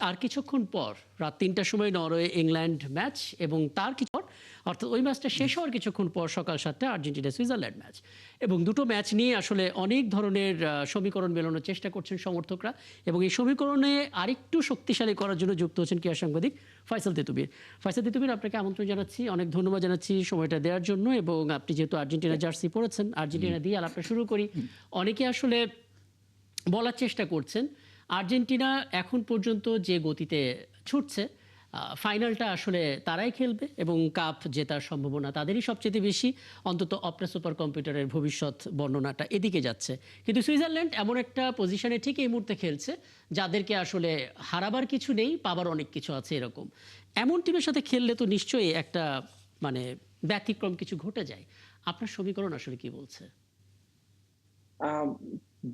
আর কিছুক্ষণ পর রাত ৩টার সময় নরওয়ে ইংল্যান্ড ম্যাচ এবং তার কিছু পর অর্থাৎ ওই ম্যাচটা শেষ হওয়ার কিছুক্ষণ পর সকাল ৭টায় আর্জেন্টিনা সুইজারল্যান্ড ম্যাচ। এবং দুটো ম্যাচ নিয়ে আসলে অনেক ধরনের সমীকরণ মেলানোর চেষ্টা করছেন সমর্থকরা এবং এই সমীকরণে আরেকটু শক্তিশালী করার জন্য যুক্ত হচ্ছেন ক্রীড়া সাংবাদিক ফয়সাল তেতুমির। ফয়সাল তেতুমির, আপনাকে আমন্ত্রণ জানাচ্ছি, অনেক ধন্যবাদ জানাচ্ছি সময়টা দেওয়ার জন্য। এবং আপনি যেহেতু আর্জেন্টিনা জার্সি পরেছেন, আর্জেন্টিনা দিয়ে আলাপটা শুরু করি। অনেকে আসলে বলার চেষ্টা করছেন আর্জেন্টিনা এখন পর্যন্ত যে গতিতে ছুটছে, ফাইনালটা আসলে তারাই খেলবে এবং কাপ জেতার সম্ভাবনা তাদেরই সবচেয়ে বেশি, অন্তত অপরা সুপার কম্পিউটারের ভবিষ্যৎ বর্ণনাটা এদিকে যাচ্ছে। কিন্তু সুইজারল্যান্ড এমন একটা পজিশনে ঠিক এই মুহূর্তে খেলছে যাদেরকে আসলে হারাবার কিছু নেই, পাবার অনেক কিছু আছে। এরকম এমন টিমের সাথে খেললে তো নিশ্চয়ই একটা মানে ব্যতিক্রম কিছু ঘটে যায়। আপনার সমীকরণ আসলে কি বলছে?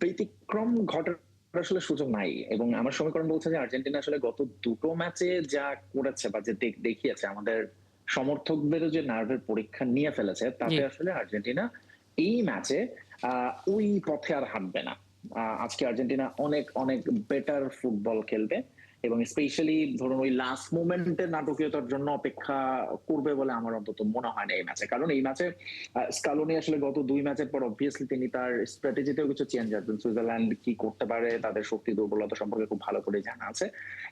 ব্যতিক্রম ঘটার আসলে সুযোগ নাই এবং আমার সমীকরণ বলছে যে আর্জেন্টিনা আসলে গত দুটো ম্যাচে যা করেছে বা যে দেখিয়েছে, আমাদের সমর্থকদেরও যে নার্ভের পরীক্ষা নিয়ে ফেলেছে, তাতে আসলে আর্জেন্টিনা এই ম্যাচে ওই পথে আর হাঁটবে না। আজকে আর্জেন্টিনা অনেক অনেক বেটার ফুটবল খেলবে এবং স্পেশালি ধরুন ওই লাস্ট মোমেন্টের নাটকীয়তার জন্য অপেক্ষা করবে বলে আমার অন্তত মনে হয় না এই ম্যাচে। কারণ এই ম্যাচে স্কালোনি আসলে গত দুই ম্যাচের পর অবভিয়াসলি তিনি তার স্ট্র্যাটেজিতেও কিছু চেঞ্জ আসবেন। সুইজারল্যান্ড কি করতে পারে, তাদের শক্তি দুর্বলতা সম্পর্কে খুব ভালো করে জানা আছে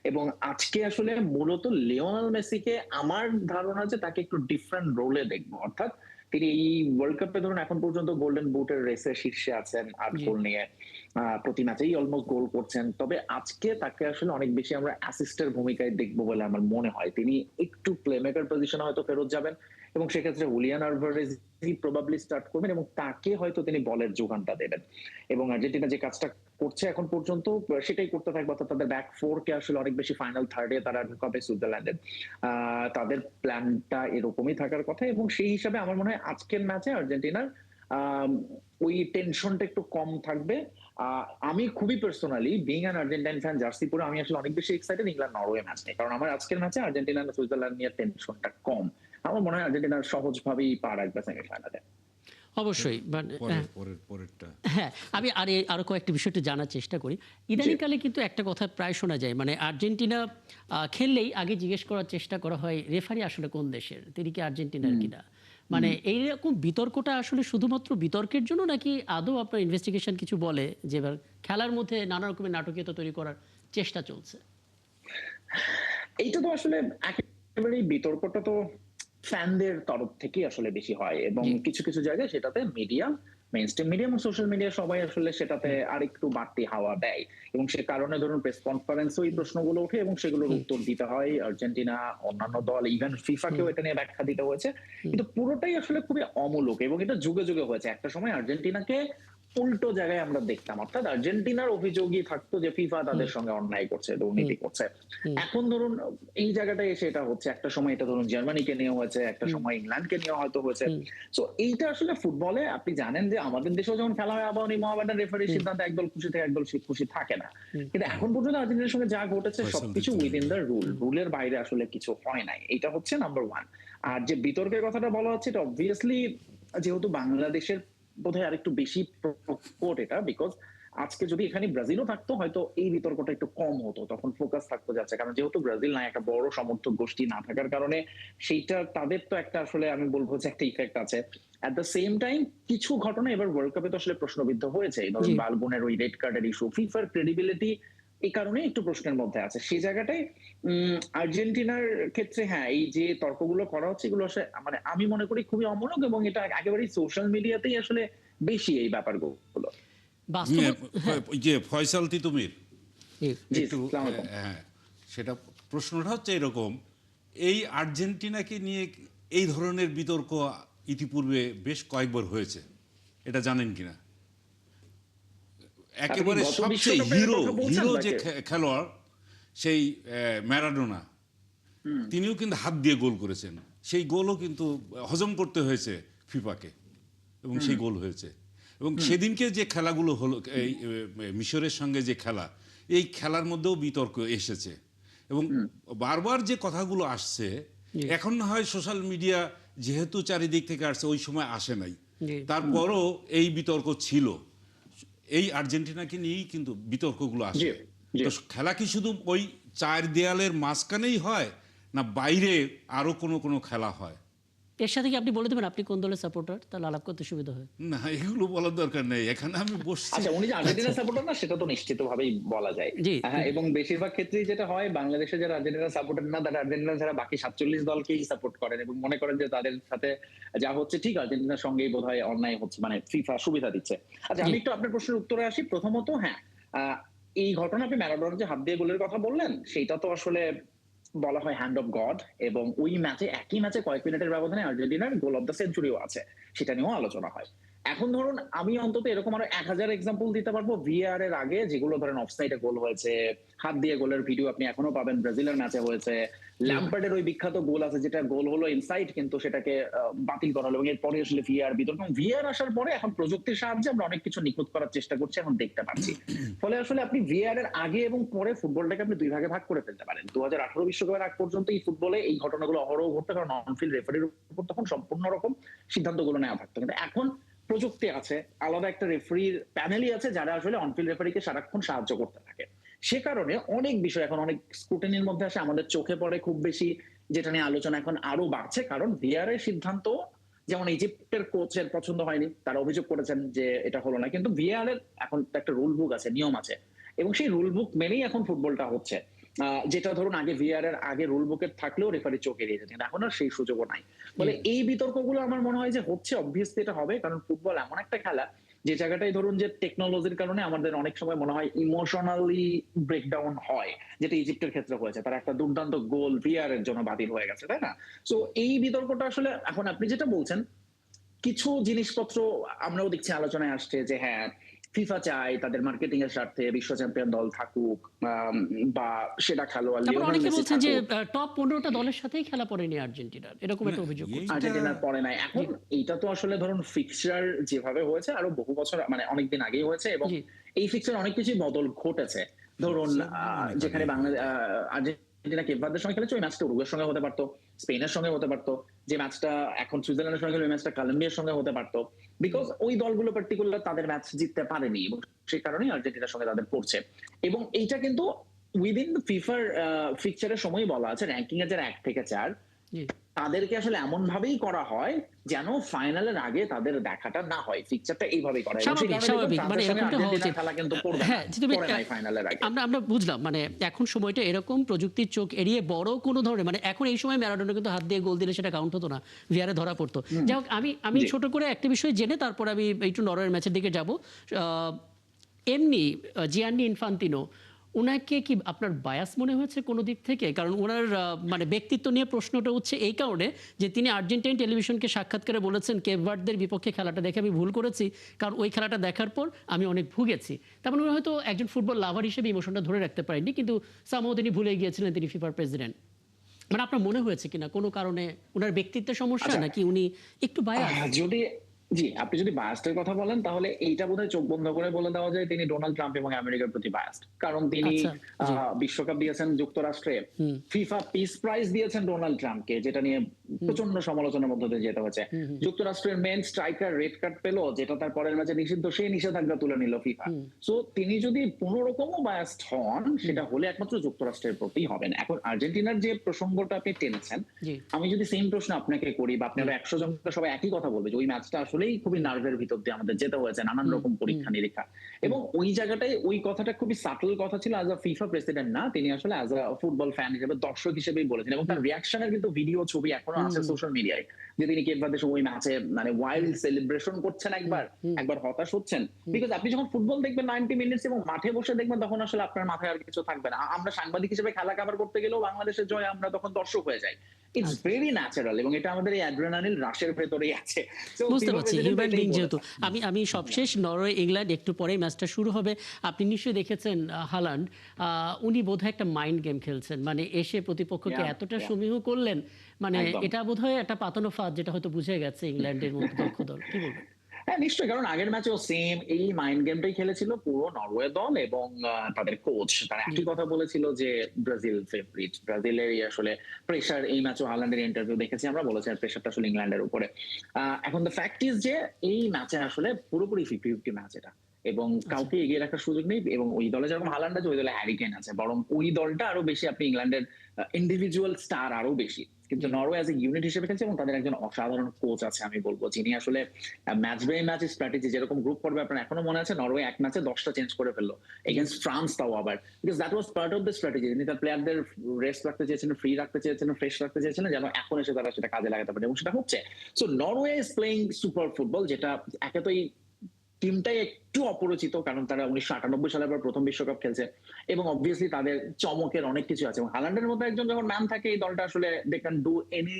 এবং আজকে আসলে মূলত লিওনেল মেসিকে আমার ধারণা যে তাকে একটু ডিফারেন্ট রোলে দেখবো। অর্থাৎ তিনি এই ওয়ার্ল্ড কাপে ধরুন এখন পর্যন্ত গোল্ডেন বুটের রেসে শীর্ষে আছেন ৮ গোল নিয়ে, প্রতি ম্যাচেই অলমোস্ট গোল করছেন। তবে আজকে তাকে আসলে অনেক বেশি আমরা অ্যাসিস্টের ভূমিকায় দেখবো বলে আমার মনে হয়। তিনি একটু প্লেমেকার পজিশনে হয়তো ফেরত যাবেন এবং সেক্ষেত্রে হুলিয়ান আলভারেজ প্রবাবলি স্টার্ট করবেন এবং তাকে হয়তো তিনি বলের যোগানটা দেবেন। এবং আর্জেন্টিনা যে কাজটা করছে এখন পর্যন্ত সেটাই করতে থাকবে, অর্থাৎ তাদের ব্যাক ফোর কে আসলে অনেক বেশি ফাইনাল থার্ডে তারা ঢুকাবে সুইজারল্যান্ডের। তাদের প্ল্যানটা এরকমই থাকার কথা এবং সেই হিসাবে আমার মনে হয় আজকের ম্যাচে আর্জেন্টিনার ওই টেনশনটা একটু কম থাকবে। আমি খুবই personally being an Argentine fan, jersey পরে আমি আসলে অনেক বেশি এক্সাইটেড ইংল্যান্ড নরওয়ে ম্যাচ নিয়ে, কারণ আমার আজকের ম্যাচে আর্জেন্টিনা সুইজারল্যান্ড নিয়ে টেনশনটা কম। আমার মনে হয় আর্জেন্টিনার সহজভাবেই পা রাখবে সেমিফাইনালে। অবশ্যই। হ্যাঁ, আমি আরো কয়েকটি বিষয়টি জানার চেষ্টা করি। ইদানিংকালে কিন্তু একটা কথা প্রায় শোনা যায়, মানে আর্জেন্টিনা খেললেই আগে জিজ্ঞেস করার চেষ্টা করা হয় রেফারি আসলে কোন দেশের, তিনি কি আর্জেন্টিনার কিনা। মানে এইরকম বিতর্কটা আসলে শুধুমাত্র বিতর্কের জন্য নাকি আদৌ আপনার ইনভেস্টিগেশন কিছু বলে যে এবার খেলার মধ্যে নানা রকমের নাটকীয়তা তৈরি করার চেষ্টা চলছে? এইটা তো আসলে একেবারেই বিতর্কটা তো ফ্যানদের তরফ থেকেই আসলে বেশি হয় এবং কিছু কিছু জায়গায় সেটাতে মিডিয়া, মেইনস্ট্রিম মিডিয়া এবং সোশ্যাল মিডিয়া সবাই আসলে সেটাতে আরেকটু বাড়তি হাওয়া দেয় এবং সে কারণে ধরুন প্রেস কনফারেন্সেও এই প্রশ্নগুলো ওঠে এবং সেগুলোর উত্তর দিতে হয় আর্জেন্টিনা, অন্যান্য দল, ইভেন ফিফাকেও এটা নিয়ে ব্যাখ্যা দিতে হয়েছে। কিন্তু পুরোটাই আসলে খুবই অমূলক এবং এটা যুগে যুগে হয়েছে। একটা সময় আর্জেন্টিনাকে উল্টো জায়গায় আমরা দেখতাম, অর্থাৎ আর্জেন্টিনার অভিযোগই থাকতো যে ফিফা তাদের সঙ্গে অন্যায় করছে, দুর্নীতি করছে। এখন ধরুন এই জায়গাটায় এসে এটা হচ্ছে, একটা সময় এটা ধরুন জার্মানিকে নিয়ে হয়েছে, একটা সময় ইংল্যান্ডকে নিয়ে হয়তো হয়েছে। সো এইটা আসলে ফুটবলে আপনি জানেন যে আমাদের দেশেও যখন খেলা হয় আবাহনী মোহামেডান রেফারির সিদ্ধান্ত একদল খুশি থেকে একদল খুশি থাকে না, কিন্তু এখন পর্যন্ত আর্জেন্টিনার সঙ্গে যা ঘটেছে সবকিছু উইদিন দ্য রুলের বাইরে আসলে কিছু হয় নাই। এটা হচ্ছে নাম্বার ওয়ান। আর যে বিতর্কের কথাটা বলা হচ্ছে এটা অবভিয়াসলি যেহেতু বাংলাদেশের বোধহয় আরেকটু বেশি প্রকট এটা, বিকজ আজকে যদি এখানে ব্রাজিলও থাকতো হয়তো এই বিতর্কটা একটু কম হতো, তখন ফোকাস থাকতো যাচ্ছে, কারণ যেহেতু ব্রাজিল না একটা বড় সমর্থক গোষ্ঠী না থাকার কারণে সেইটা তাদের তো একটা আসলে আমি বলবো যে একটা ইফেক্ট আছে। এট দ্য সেম টাইম কিছু ঘটনা এবার ওয়ার্ল্ড কাপে তো আসলে প্রশ্নবিদ্ধ হয়েছে, ধরুন বালগুনের ওই রেড কার্ডের ইস্যু, ফিফার ক্রেডিবিলিটি এই কারণে একটু প্রশ্নের মধ্যে আছে। সেই জায়গাটায় আর্জেন্টিনার ক্ষেত্রে হ্যাঁ এই যে তর্কগুলো করা হচ্ছে এগুলো আসলে মানে আমি মনে করি খুবই অমূলক এবং এটা একেবারেই সোশ্যাল মিডিয়াতেই আসলে বেশি এই ব্যাপারগুলো। যে ফয়সাল তিতুমির একটু হ্যাঁ, সেটা প্রশ্নটা হচ্ছে এরকম, এই আর্জেন্টিনাকে নিয়ে এই ধরনের বিতর্ক ইতিপূর্বে বেশ কয়েকবার হয়েছে, এটা জানেন কিনা? একেবারে সবচেয়ে হিরো যে খেলোয়াড় সেই ম্যারাডোনা, তিনিও কিন্তু হাত দিয়ে গোল করেছেন, সেই গোলও কিন্তু হজম করতে হয়েছে ফিফাকে এবং সেই গোল হয়েছে। এবং সেদিনকে যে খেলাগুলো হলো এই মিশরের সঙ্গে যে খেলা, এই খেলার মধ্যেও বিতর্ক এসেছে এবং বারবার যে কথাগুলো আসছে এখন না হয় সোশ্যাল মিডিয়া যেহেতু চারিদিক থেকে আসছে, ওই সময় আসে নাই, তারপরও এই বিতর্ক ছিল। এই আর্জেন্টিনাকে নিয়েই কিন্তু বিতর্কগুলো আসে। তো খেলা কি শুধু ওই চার দেয়ালের মাঝখানেই হয় না বাইরে আরো কোনো খেলা হয়? এর সাথে কি আপনি বলে দেবেন আপনি কোন দলের সাপোর্টার, তাহলে আলাপ করতে সুবিধা হয়। না, এগুলো বলার দরকার নেই, এখানে আমি বসছি। আচ্ছা, উনি যে আর্জেন্টিনা সাপোর্টার না সেটা তো নিশ্চিতভাবেই বলা যায়। জি। হ্যাঁ, এবং বেশিরভাগ ক্ষেত্রেই যেটা হয়, বাংলাদেশে যারা আর্জেন্টিনা সাপোর্টার না তারা আর্জেন্টিনা ছাড়া বাকি 47 দলকেই সাপোর্ট করেন এবং মনে করেন যে তাদের সাথে যা হচ্ছে ঠিক আর্জেন্টিনার সঙ্গেই বোধহয় অন্যায় হচ্ছে, মানে ফিফা সুবিধা দিচ্ছে। আচ্ছা, আমি জি। একটু আপনার প্রশ্নের উত্তরে আসি। প্রথমত হ্যাঁ, এই ঘটনা আপনি ম্যারাডোনার যে হাত দিয়ে গোলের কথা বললেন সেটা তো আসলে বলা হয় হ্যান্ড অফ গড, এবং ওই ম্যাচে একই ম্যাচে কয়েক মিনিটের ব্যবধানে আর্জেন্টিনার গোল অফ দ্য সেঞ্চুরিও আছে, সেটা নিয়েও আলোচনা হয়। এখন ধরুন আমি অন্তত এরকম আরো 1000 এক্সাম্পল দিতে পারবো ভিএআর এর আগে, যেগুলো ধরেন অফসাইডে গোল হয়েছে, হাত দিয়ে গোলের ভিডিও আপনি এখনো পাবেন, ব্রাজিলের ম্যাচে হয়েছে। ল্যাম্পার্ডের ওই বিখ্যাত গোল আছে যেটা গোল হলো ইনসাইড কিন্তু সেটাকে বাতিল করা হলো, এবং এরপরে আসলে ভিআর বিতর্ক। ভিআর আসার পরে এখন প্রযুক্তির সাহায্যে আমরা অনেক কিছু নিখুঁত করার চেষ্টা করছি, এখন দেখতে পাচ্ছি। ফলে আসলে আপনি ভিআর এর আগে এবং পরে ফুটবলটাকে আপনি দুই ভাগে ভাগ করে ফেলতে পারেন। 2018 বিশ্বকাপের আগ পর্যন্ত এই ফুটবলে এই ঘটনাগুলো অহরহ ঘটতো, কারণ অনফিল্ড রেফারির উপর তখন সম্পূর্ণ রকম সিদ্ধান্তগুলো নেওয়া থাকতো। কিন্তু এখন প্রযুক্তি আছে, আলাদা একটা রেফারির প্যানেলই আছে যারা আসলে অনফিল্ড রেফারিকে সারাক্ষণ সাহায্য করতে থাকে। সে কারণে অনেক বিষয় এখন অনেক স্ক্রুটিনির মধ্যে আসে, আমাদের চোখে পড়ে খুব বেশি, যেটা নিয়ে আলোচনা এখন আরো বাড়ছে। কারণ ভিআর এর সিদ্ধান্ত, যেমন ইজিপ্টের কোচের পছন্দ হয়নি, তারা অভিযোগ করেছেন যে এটা হলো না, কিন্তু ভিআর এর এখন একটা রুল বুক আছে, নিয়ম আছে, এবং সেই রুল বুক মেনেই এখন ফুটবলটা হচ্ছে। যেটা ধরুন আগে ভিআর এর আগে রুল বুকে থাকলেও রেফারি চোখ এড়িয়ে যেতেন, এখন আর সেই সুযোগও নাই। ফলে এই বিতর্কগুলো আমার মনে হয় যে হচ্ছে, অবভিয়াসলি এটা হবে, কারণ ফুটবল এমন একটা খেলা যে জায়গাটাই ধরুন যে টেকনোলজির কারণে আমাদের অনেক সময় মনে হয় ইমোশনালি ব্রেকডাউন হয়, যেটা ইজিপ্টের ক্ষেত্রে হয়েছে, তার একটা দুর্দান্ত গোল ভিআর এর জন্য বাতিল হয়ে গেছে, তাই না? সো এই বিতর্কটা আসলে এখন আপনি যেটা বলছেন, কিছু জিনিসপত্র আমরাও দেখছি আলোচনায় আসছে যে হ্যাঁ, ফিফা চায় তাদের মার্কেটিং এর স্বার্থে বিশ্ব চ্যাম্পিয়ন দল থাকুক, বা সেটা খেলোয়াড় তারপর লিওনেল অনেকে মেসি বলছেন যে থাকুক। টপ 15টা দলের সাথেই খেলা পড়েনি আর্জেন্টিনার, এরকম একটা অভিযোগ করছে। আর্জেন্টিনার পরে নাই। এখন এইটা তো আসলে ধরুন ফিক্সচার যেভাবে হয়েছে আরো বহু বছর, মানে অনেকদিন আগেই হয়েছে, এবং জি। এই ফিক্সচার অনেক কিছুই বদল ঘটেছে। ধরুন যেখানে বাংলাদেশ আর্জেন্টিনা কেপ ভার্দের সঙ্গে খেলেছে, ওই ম্যাচটা উরুগুয়ের সঙ্গে হতে পারতো, স্পেনের সঙ্গে হতে পারতো। যে ম্যাচটা এখন সুইজারল্যান্ডের সঙ্গে খেলে ওই ম্যাচটা কলম্বিয়ার সঙ্গে হতে পারতো, বিকজ ওই দলগুলো পার্টিকুলার তাদের ম্যাচ জিততে পারেনি, এবং সেই কারণেই আর্জেন্টিনার সঙ্গে তাদের পড়ছে। এবং এইটা কিন্তু উইদিন ফিফার ফিক্সচারের সময় বলা আছে, র্যাঙ্কিং এর যারা 1 থেকে 4 জি। তাদেরকে আসলে এমন ভাবেই করা হয় যেন ফাইনালের আগে তাদের দেখাটা না হয়, ফিক্সচারটা এইভাবেই করা হয়। এবং সেই স্বাভাবিক, কারণে স্বাভাবিক। দেখবেন মানে ফ্রান্সের সঙ্গে এরকমটা হওয়া আর্জেন্টিনার উচিত। খেলা কিন্তু পড়বে হ্যাঁ, না, যদি পড়ে নাই ফাইনালের আগে। আমরা বুঝলাম, মানে এখন সময়টা এরকম প্রযুক্তির চোখ এড়িয়ে বড় কোনো ধরনের, মানে এখন এই সময় ম্যারাডোনা কিন্তু হাত দিয়ে গোল দিলে সেটা কাউন্ট হতো না, ভিআরে ধরা পড়তো। যাই হোক, আমি জি। ছোট করে একটা বিষয় জেনে তারপর আমি একটু নরওয়ের ম্যাচের দিকে যাব। এমনি জিয়ান্নি ইনফান্তিনো, উনাকে কি আপনার বায়াস মনে হয়েছে কোনো দিক থেকে? কারণ ওনার মানে ব্যক্তিত্ব নিয়ে প্রশ্নটা উঠছে এই কারণে যে তিনি আর্জেন্টাইন টেলিভিশনকে সাক্ষাৎকারে বলেছেন কেপ ভার্দের বিপক্ষে খেলাটা দেখে আমি ভুল করেছি, কারণ ওই খেলাটা দেখার পর আমি অনেক ভুগেছি। তার মানে উনি হয়তো একজন ফুটবল লাভার হিসেবে ইমোশনটা ধরে রাখতে পারেননি, কিন্তু সামহাও তিনি ভুলে গিয়েছিলেন তিনি ফিফার প্রেসিডেন্ট। মানে আপনার মনে হয়েছে কিনা কোনো কারণে ওনার ব্যক্তিত্বের সমস্যা, আচ্ছা, নাকি উনি একটু বায়াস? যদি জি, আপনি যদি বায়াসের কথা বলেন তাহলে এইটা বোধহয় চোখ বন্ধ করে বলে দেওয়া যায় তিনি ডোনাল্ড ট্রাম্প এবং আমেরিকার প্রতি বায়াসড। কারণ তিনি আচ্ছা, জি। বিশ্বকাপ দিয়েছেন যুক্তরাষ্ট্রে, ফিফা পিস প্রাইজ দিয়েছেন ডোনাল্ড ট্রাম্পকে, যেটা নিয়ে প্রচন্ড সমালোচনার মধ্যে দিয়ে যেতে হয়েছে। যুক্তরাষ্ট্রের মেন স্ট্রাইকার রেড কার্ড পেলো, যেটা তার পরের ম্যাচে নিষিদ্ধ, সেই নিষেধাজ্ঞা তুলে নিল ফিফা। সো তিনি যদি কোনো রকমও বায়াসড হন, সেটা হলে একমাত্র যুক্তরাষ্ট্রের প্রতি হবেন। এখন আর্জেন্টিনার যে প্রসঙ্গটা আপনি টেনেছেন, জি। আমি যদি সেম প্রশ্ন আপনাকে করি, বা আপনারা 100 জনকে সবাই একই কথা বলবে যে ওই ম্যাচটা আসলেই খুবই নার্ভের ভিতর দিয়ে আমাদের যেতে হয়েছে, নানান রকম পরীক্ষা নিরীক্ষা, এবং ওই জায়গাটায় ওই কথাটা খুবই সাটল কথা ছিল। অ্যাজ আ ফিফা প্রেসিডেন্ট না, তিনি আসলে অ্যাজ আ ফুটবল ফ্যান হিসেবে, দর্শক হিসেবেই বলেছেন, এবং তার রিয়াকশনের কিন্তু ভিডিও ছবি এখনো আছে সোশ্যাল মিডিয়ায়, যে তিনি কেপ ভার্দের ওই ম্যাচে মানে ওয়াইল্ড সেলিব্রেশন করছেন, একবার হতাশ হচ্ছেন। বিকজ আপনি যখন ফুটবল দেখবেন 90 মিনিটস এবং মাঠে বসে দেখবেন, তখন আসলে আপনার মাথায় আর কিছু থাকবে না। আমরা সাংবাদিক হিসেবে খেলা কভার করতে গেলেও বাংলাদেশের জয় আমরা তখন দর্শক হয়ে যাই। ইটস ভেরি ন্যাচারাল, এবং এটা আমাদের এই অ্যাড্রেনালিন রাশের ভেতরেই আছে। So, বুঝতে FIFA পারছি, president হিউম্যান এটাই বিং যেহেতু। বলেছেন। আমি সবশেষ নরওয়ে ইংল্যান্ড, একটু পরেই ম্যাচটা শুরু হবে। আপনি নিশ্চয়ই দেখেছেন হালান্ড, উনি বোধহয় একটা মাইন্ড গেম খেলছেন, মানে এসে প্রতিপক্ষকে Yeah, এতটা yeah. সমীহ করলেন, মানে একদম। এটা বোধহয় একটা পাতানো ফাঁদ, যেটা হয়তো বুঝে গেছে ইংল্যান্ডের মতো দক্ষ দল। কি বলবেন? হ্যাঁ, নিশ্চয়ই, কারণ আগের ম্যাচেও সেম এই মাইন্ড গেমটাই খেলেছিল পুরো নরওয়ে দল, এবং তাদের কোচ তারা জি। একই কথা বলেছিল যে ব্রাজিল ফেভারিট, ব্রাজিলেরই আসলে প্রেসার। এই ম্যাচও হালান্ডের ইন্টারভিউ দেখেছি আমরা, বলেছে প্রেসারটা আসলে ইংল্যান্ডের উপরে। এখন দ্য ফ্যাক্ট ইজ যে এই ম্যাচে আসলে পুরোপুরি 50-50 ম্যাচ এটা, এবং কাউকে এগিয়ে রাখার সুযোগ নেই। এবং ওই দলে যেরকম হালান্ড আছে, ওই দলে হ্যারি কেইন আছে, বরং ওই দলটা আরো বেশি আপনি ইংল্যান্ডের ইন্ডিভিজুয়াল স্টার আরো বেশি, কিন্তু নরওয়ে অ্যাজ এ ইউনিট হিসেবে খেলছে এবং তাদের একজন অসাধারণ কোচ আছে আমি বলবো, যিনি আসলে ম্যাচ বাই ম্যাচ স্ট্র্যাটেজি, যেরকম গ্রুপ পর্বে আপনার এখনো মনে আছে নরওয়ে এক ম্যাচে 10টা চেঞ্জ করে ফেললো এগেইনস্ট ফ্রান্স, তাও আবার because that was part of the strategy. তিনি তার প্লেয়ারদের রেস্ট রাখতে চেয়েছিলেন, ফ্রি রাখতে চেয়েছিলেন, ফ্রেশ রাখতে চেয়েছিলেন, যেন এখন এসে তারা সেটা কাজে লাগাতে পারে, এবং সেটা হচ্ছে। So Norway is playing super football, যেটা একে তো এই টিমটাই একটু অপরিচিত, কারণ তারা 1998 সালের পর প্রথম বিশ্বকাপ খেলছে, এবং অবভিয়াসলি তাদের চমকের অনেক কিছু আছে, এবং হালান্ডের মতো একজন যখন ম্যান থাকে, এই দলটা আসলে they can do any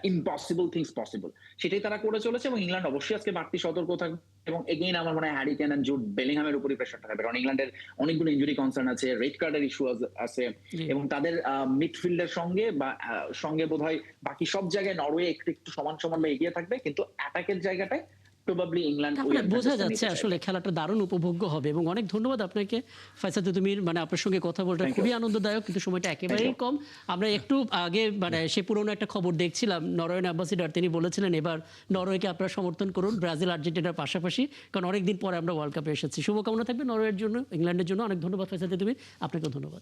impossible things possible, সেটাই তারা করে চলেছে। এবং ইংল্যান্ড অবশ্যই আজকে বাড়তি সতর্ক থাকবে, এবং এগেইন আমার মনে হয় হ্যারি কেইন এন্ড জুড বেলিংহামের উপরই প্রেশারটা থাকবে, কারণ ইংল্যান্ডের অনেকগুলো ইনজুরি কনসার্ন আছে, রেড কার্ডের ইস্যু আছে, এবং তাদের মিডফিল্ডের সঙ্গে বোধহয় বাকি সব জায়গায় নরওয়ে একটু একটু সমান সমানভাবে এগিয়ে থাকবে, কিন্তু অ্যাটাকের জায়গাটায় প্রবাবলি ইংল্যান্ড। তাহলে বোঝা যাচ্ছে আসলে খেলাটা দারুণ উপভোগ্য হবে। এবং অনেক ধন্যবাদ আপনাকে ফাইসাল তুমির, মানে আপনার সঙ্গে কথা বলতে খুবই আনন্দদায়ক, কিন্তু সময়টা একেবারেই কম। আমরা একটু আগে মানে সে পুরনো একটা খবর দেখছিলাম, নরওয়ের অ্যাম্বাসিডার তিনি বলেছিলেন এবার নরওয়েকে আপনারা সমর্থন করুন ব্রাজিল আর্জেন্টিনার পাশাপাশি, কারণ অনেকদিন পরে আমরা ওয়ার্ল্ড কাপে এসেছি। শুভকামনা থাকবে নরওয়ের জন্য, ইংল্যান্ডের জন্য। অনেক ধন্যবাদ ফাইসাল তুমির, আপনাকেও ধন্যবাদ।